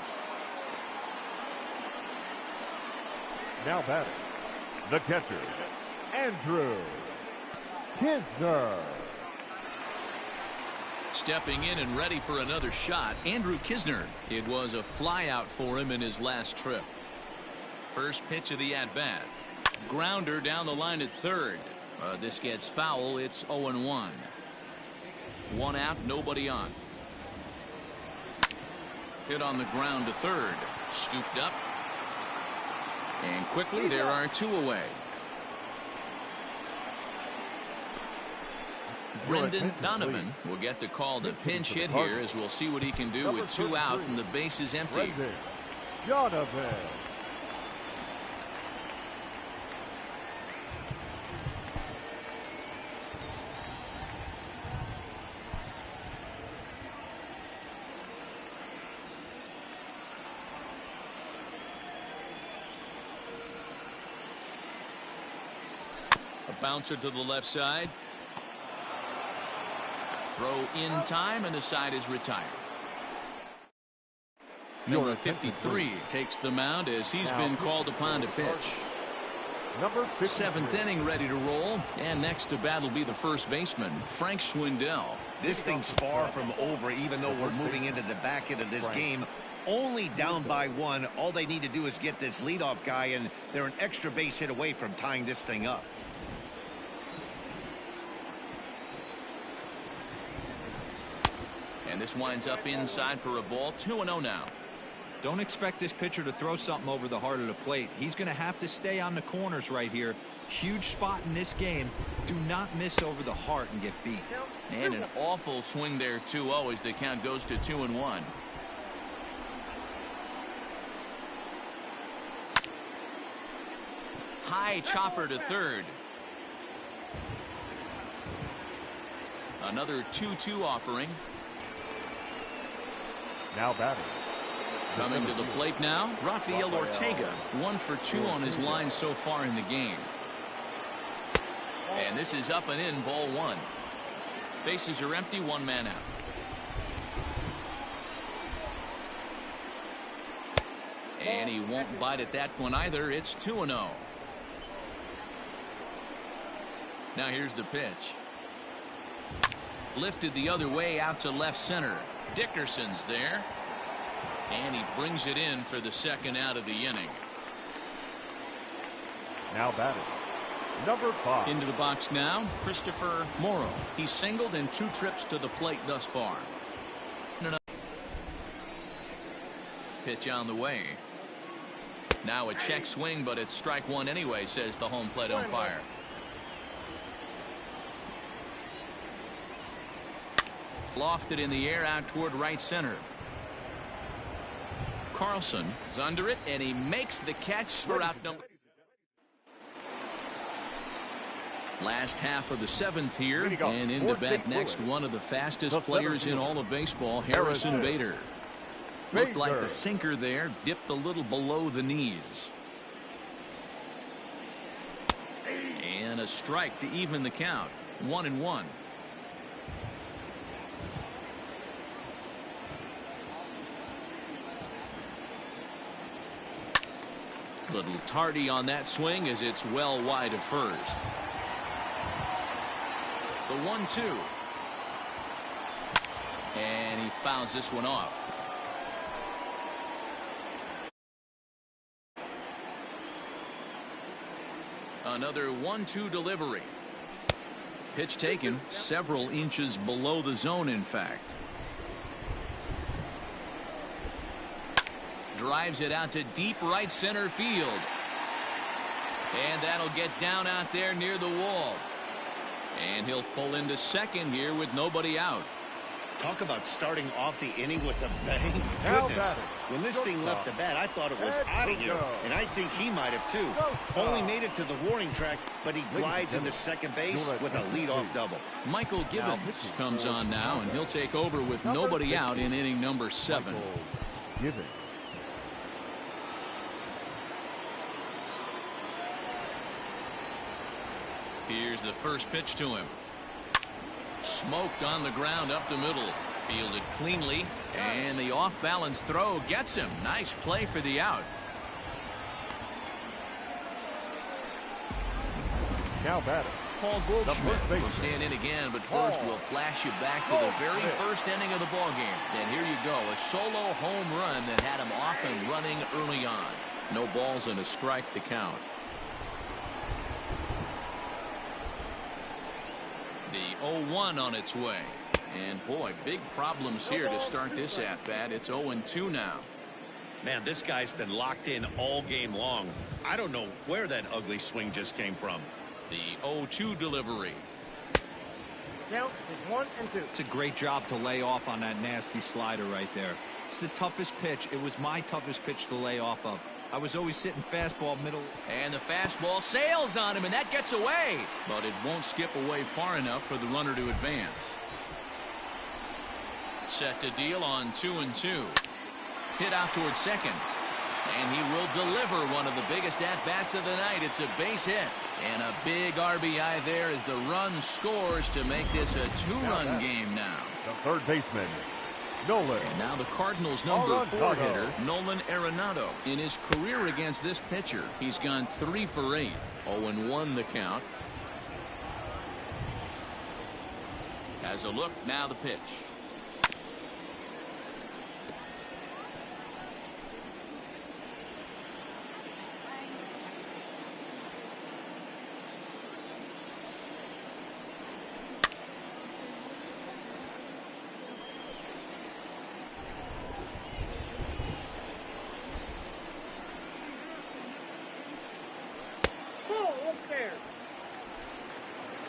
Now batting, the catcher, Andrew Knizner. Stepping in and ready for another shot, Andrew Knizner. It was a flyout for him in his last trip. First pitch of the at-bat. Grounder down the line at third. This gets foul. It's 0-1. One out, nobody on. Hit on the ground to third. Scooped up. And quickly there are two away. Brendan Donovan will get the call to pinch hit here, as we'll see what he can do with two out and the base is empty. Brendan Donovan. A bouncer to the left side. Throw in time, and the side is retired. Number 53 takes the mound as he's been called upon to pitch. Number 53. Seventh inning ready to roll, and next to bat will be the first baseman, Frank Schwindel. This thing's far from over, even though we're moving into the back end of this game. Only down by one. All they need to do is get this leadoff guy, and they're an extra base hit away from tying this thing up. And this winds up inside for a ball. 2-0 now. Don't expect this pitcher to throw something over the heart of the plate. He's going to have to stay on the corners right here. Huge spot in this game. Do not miss over the heart and get beat. And an awful swing there, 2-0, as the count goes to 2-1. High chopper to third. Another 2-2 offering. Now batting. Coming to the plate now, Rafael Ortega. 1 for 2 on his line so far in the game. And this is up and in, ball one. Bases are empty, one man out. And he won't bite at that one either. It's 2-0. Now here's the pitch. Lifted the other way out to left center. Dickerson's there. And he brings it in for the second out of the inning. Now batting, number 5. Into the box now, Christopher Morrow. He's singled in 2 trips to the plate thus far. Pitch on the way. Now a check swing, but it's strike one anyway, says the home plate umpire. Lofted in the air out toward right center. Carlson is under it, and he makes the catch for out number. Last half of the 7th here, and into bat next, one of the fastest players in all of baseball, Harrison Bader. Looked like the sinker there, dipped a little below the knees. And a strike to even the count. 1-1. Little tardy on that swing as it's well wide of first. The 1-2. And he fouls this one off. Another 1-2 delivery. Pitch taken several inches below the zone, in fact. Drives it out to deep right center field. And that'll get down out there near the wall. And he'll pull into second here with nobody out. Talk about starting off the inning with a bang. Now Goodness. batting. When this thing left the bat, I thought it was out of here. And I think he might have too. Only made it to the warning track, but he glides into second base with a leadoff double. Michael Givens comes on now, and he'll take over with nobody out in inning number 7. Givens. Here's the first pitch to him. Smoked on the ground up the middle. Fielded cleanly, and the off-balance throw gets him. Nice play for the out. Now batting. Paul Goldschmidt will stand in again, but first we'll flash you back to the very first inning of the ballgame. And here you go, a solo home run that had him off and running early on. No balls and a strike to count. The 0-1 on its way. And boy, big problems here to start this at-bat. It's 0-2 now. Man, this guy's been locked in all game long. I don't know where that ugly swing just came from. The 0-2 delivery. Count is 1 and 2. It's a great job to lay off on that nasty slider right there. It's the toughest pitch. It was my toughest pitch to lay off of. I was always sitting fastball middle. And the fastball sails on him, and that gets away. But it won't skip away far enough for the runner to advance. Set to deal on 2-2. Hit out towards second. And he will deliver one of the biggest at-bats of the night. It's a base hit. And a big RBI there as the run scores to make this a 2-run game now. The third baseman, Nolan. And now the Cardinals' number 4 hitter, Nolan Arenado. In his career against this pitcher, he's gone 3 for 8. 0-1 the count. Has a look, now the pitch.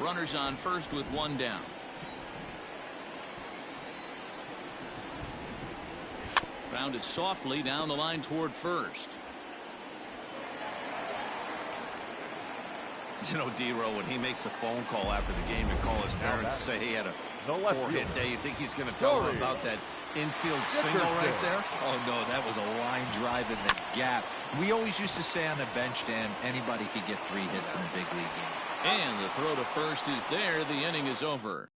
Runners on first with 1 down. Grounded softly down the line toward first. You know, D-Row, when he makes a phone call after the game and call his parents to say he had a 4-hit day, you think he's going to tell them about that infield single right there? Oh, no, that was a line drive in the gap. We always used to say on the bench, Dan, anybody could get 3 hits in a big league game. And the throw to first is there. The inning is over.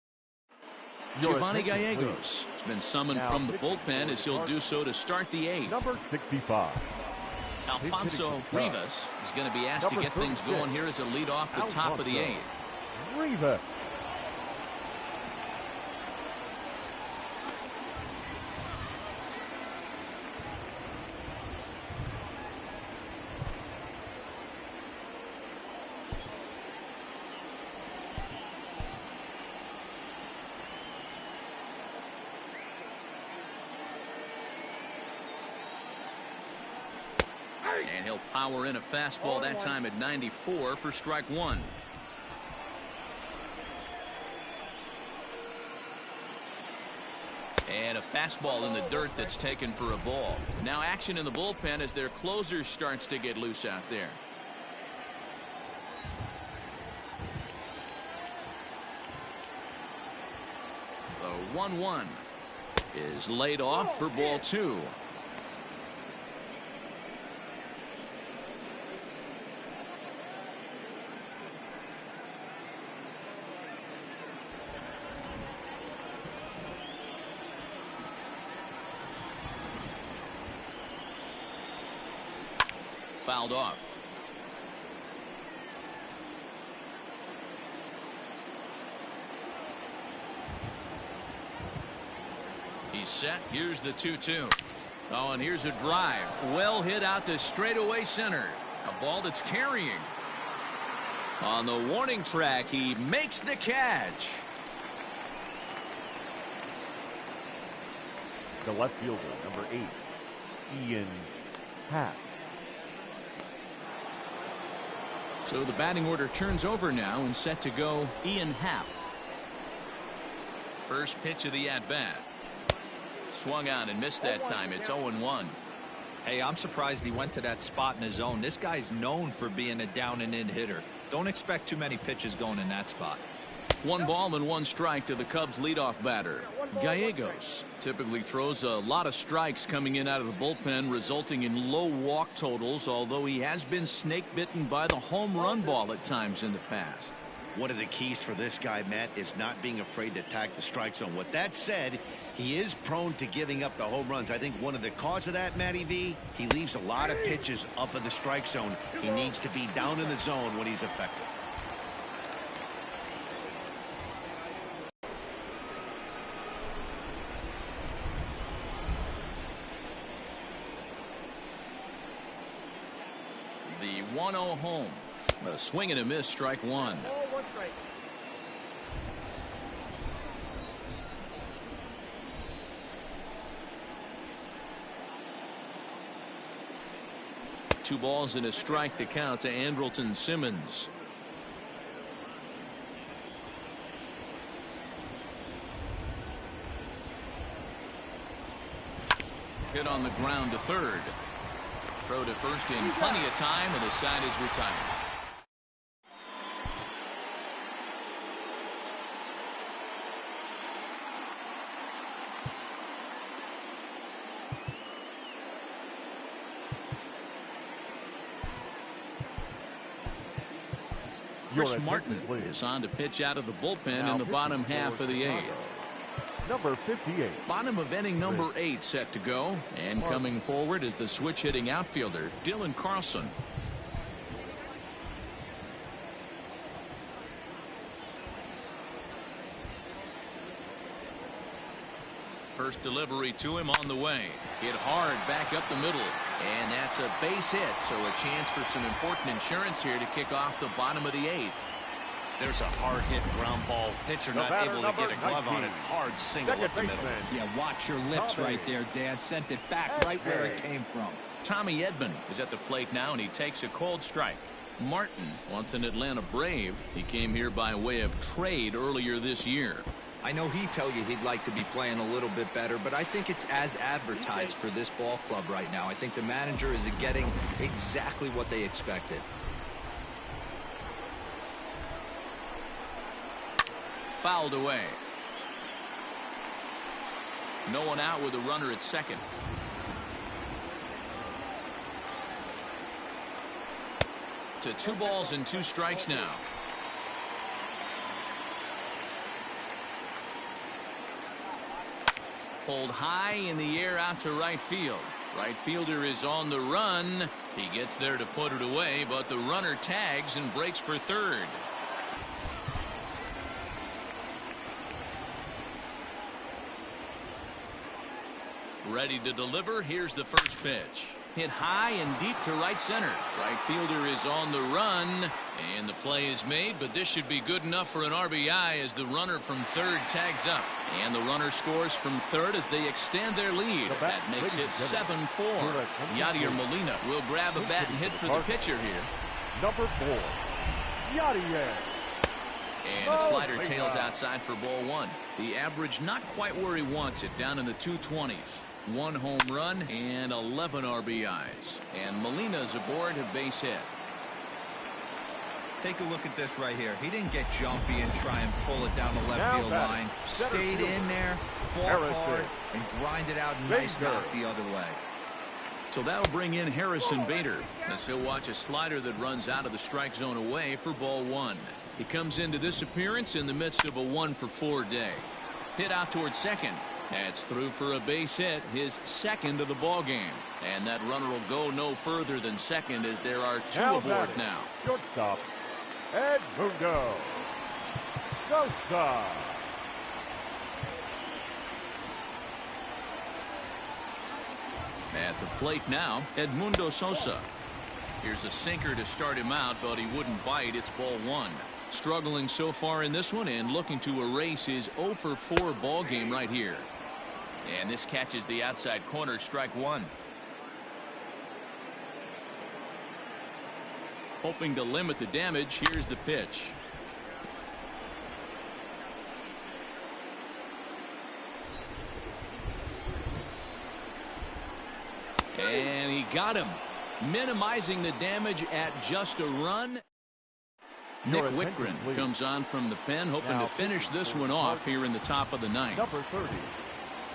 Giovanni Gallegos has been summoned from the bullpen as he'll do so to start the 8th. Number 65. Alfonso Rivas is going to be asked to get things going here as a lead off the top of the 8th. Rivas. And he'll power in a fastball that time at 94 for strike 1. And a fastball in the dirt that's taken for a ball. Now action in the bullpen as their closer starts to get loose out there. The 1-1 is laid off for ball 2. Fouled off. He's set. Here's the 2-2. Oh, and here's a drive. Well hit out to straightaway center. A ball that's carrying. On the warning track, he makes the catch. The left fielder, number 8, Ian Happ. So the batting order turns over now and set to go Ian Happ. First pitch of the at-bat. Swung on and missed that time. It's 0-1. Hey, I'm surprised he went to that spot in his zone. This guy's known for being a down and in hitter. Don't expect too many pitches going in that spot. 1 ball and 1 strike to the Cubs leadoff batter. Gallegos typically throws a lot of strikes coming in out of the bullpen, resulting in low walk totals, although he has been snake bitten by the home run ball at times in the past. One of the keys for this guy, Matt, is not being afraid to attack the strike zone. With that said, he is prone to giving up the home runs. I think one of the cause of that, Matty V, he leaves a lot of pitches up in the strike zone. He needs to be down in the zone when he's effective. The 1-0 home. A swing and a miss, strike 1. Ball, 1 strike. Two balls and a strike to count to Andrelton Simmons. Hit on the ground to third. Throw to first in plenty of time, and the side is retired. Chris Martin is on to pitch out of the bullpen in the bottom half of the 8th. Number 58. Bottom of inning number 8 set to go, and coming forward is the switch hitting outfielder Dylan Carlson. First delivery to him on the way. Hit hard back up the middle, and that's a base hit, so a chance for some important insurance here to kick off the bottom of the 8th. There's a hard hit ground ball. Pitcher not able to get a glove on it. Hard single up the middle. Yeah, watch your lips right there, Dan. Sent it back right where it came from. Tommy Edman is at the plate now, and he takes a cold strike. Martin wants an Atlanta Brave. He came here by way of trade earlier this year. I know he'd tell you he'd like to be playing a little bit better, but I think it's as advertised for this ball club right now. I think the manager is getting exactly what they expected. Fouled away. No one out with a runner at second. To 2 balls and 2 strikes now. Pulled high in the air out to right field. Right fielder is on the run. He gets there to put it away, but the runner tags and breaks for third. Ready to deliver. Here's the first pitch. Hit high and deep to right center. Right fielder is on the run, and the play is made, but this should be good enough for an RBI as the runner from third tags up. And the runner scores from third as they extend their lead. That makes it 7-4. Yadier Molina will grab a bat and hit for the pitcher here. Number 4, Yadier. And a slider tails outside for ball 1. The average not quite where he wants it, down in the 220s. 1 home run and 11 RBIs. And Molina's aboard a base hit. Take a look at this right here. He didn't get jumpy and try and pull it down the left field line. Stayed in there, fought hard, and grinded out a nice knock the other way. So that'll bring in Harrison Bader, as he'll watch a slider that runs out of the strike zone away for ball 1. He comes into this appearance in the midst of a 1-for-4 day. Hit out towards second. That's through for a base hit, his second of the ball game. And that runner will go no further than second as there are 2 aboard now. Shortstop, Edmundo Sosa. At the plate now, Edmundo Sosa. Here's a sinker to start him out, but he wouldn't bite. It's ball 1. Struggling so far in this one and looking to erase his 0-for-4 ball game right here. And this catches the outside corner, strike 1. Hoping to limit the damage, here's the pitch. And he got him, minimizing the damage at just a run. Nick Whitgren comes on from the pen, hoping to finish this one off here in the top of the ninth. Number 30.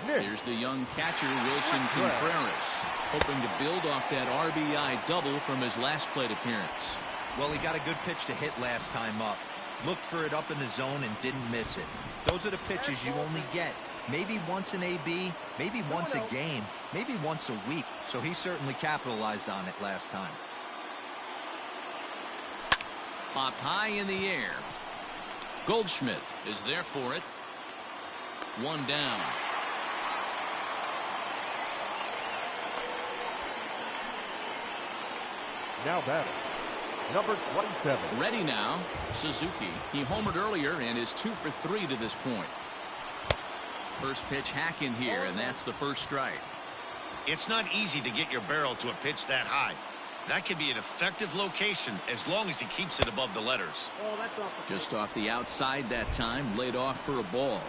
Here's the young catcher, Wilson Contreras, hoping to build off that RBI double from his last plate appearance. Well, he got a good pitch to hit last time up. Looked for it up in the zone and didn't miss it. Those are the pitches you only get. Maybe once an AB, maybe once a game, maybe once a week. So he certainly capitalized on it last time. Popped high in the air. Goldschmidt is there for it. One down. Now batting, number 27. Ready now, Suzuki. He homered earlier and is 2 for 3 to this point. First pitch hack in here, and that's the first strike. It's not easy to get your barrel to a pitch that high. That can be an effective location as long as he keeps it above the letters. Just off the outside that time, laid off for a ball.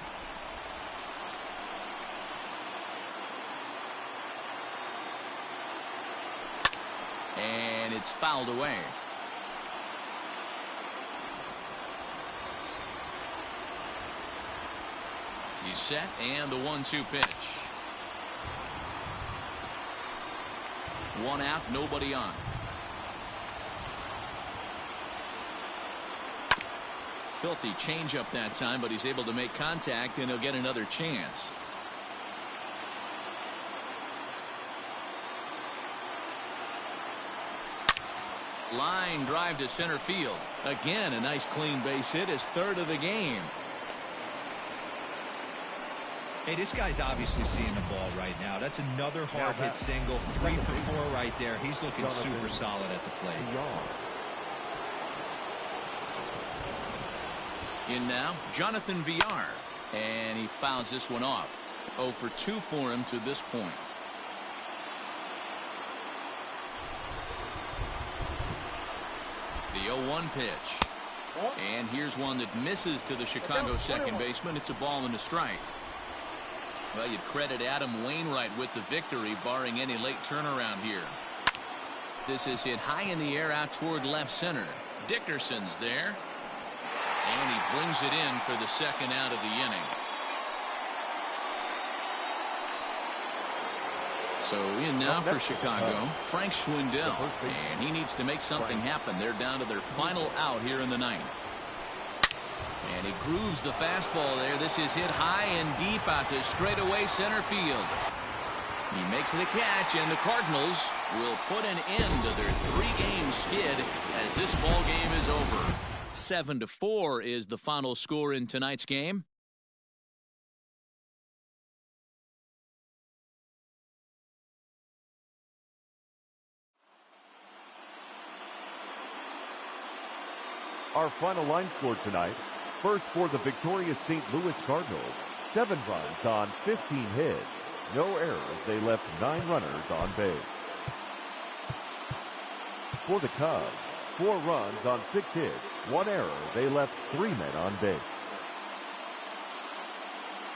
And it's fouled away. He's set, and the 1-2 pitch. One out, nobody on. Filthy changeup that time, but he's able to make contact, and he'll get another chance. Line drive to center field. Again, a nice clean base hit, his third of the game. Hey, this guy's obviously seeing the ball right now. That's another hard hit single. 3 for 4 right there. He's looking super solid at the plate. In now, Jonathan Villar. And he fouls this one off. 0 for 2 for him to this point. The 0-1 pitch. And here's one that misses to the Chicago second baseman. It's a ball and a strike. Well, you'd credit Adam Wainwright with the victory, barring any late turnaround here. This is hit high in the air out toward left center. Dickerson's there. And he brings it in for the second out of the inning. So in now for Chicago, Frank Schwindel. And he needs to make something happen. They're down to their final out here in the ninth. And he grooves the fastball there. This is hit high and deep out to straightaway center field. He makes the catch, and the Cardinals will put an end to their 3-game skid as this ball game is over. 7-4 is the final score in tonight's game. Our final line score tonight. First for the victorious St. Louis Cardinals, 7 runs on 15 hits. No errors. They left 9 runners on base. For the Cubs, 4 runs on 6 hits. 1 error. They left 3 men on base.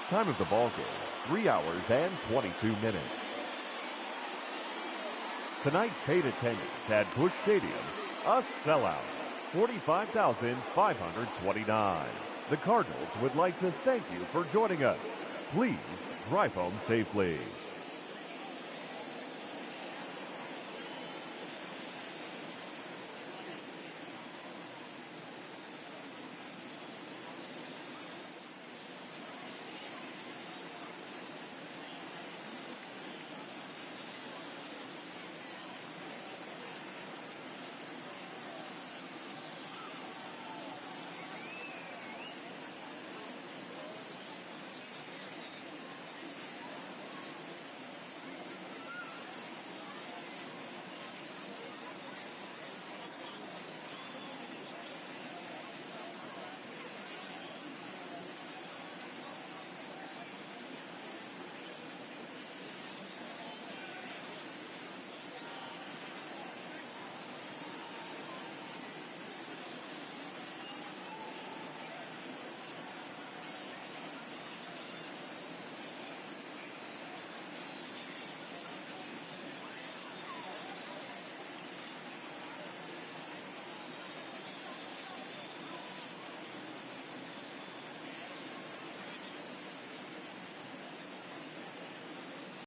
Time of the ball game, 3 hours and 22 minutes. Tonight's paid attendance at Busch Stadium, a sellout. 45,529. The Cardinals would like to thank you for joining us. Please drive home safely.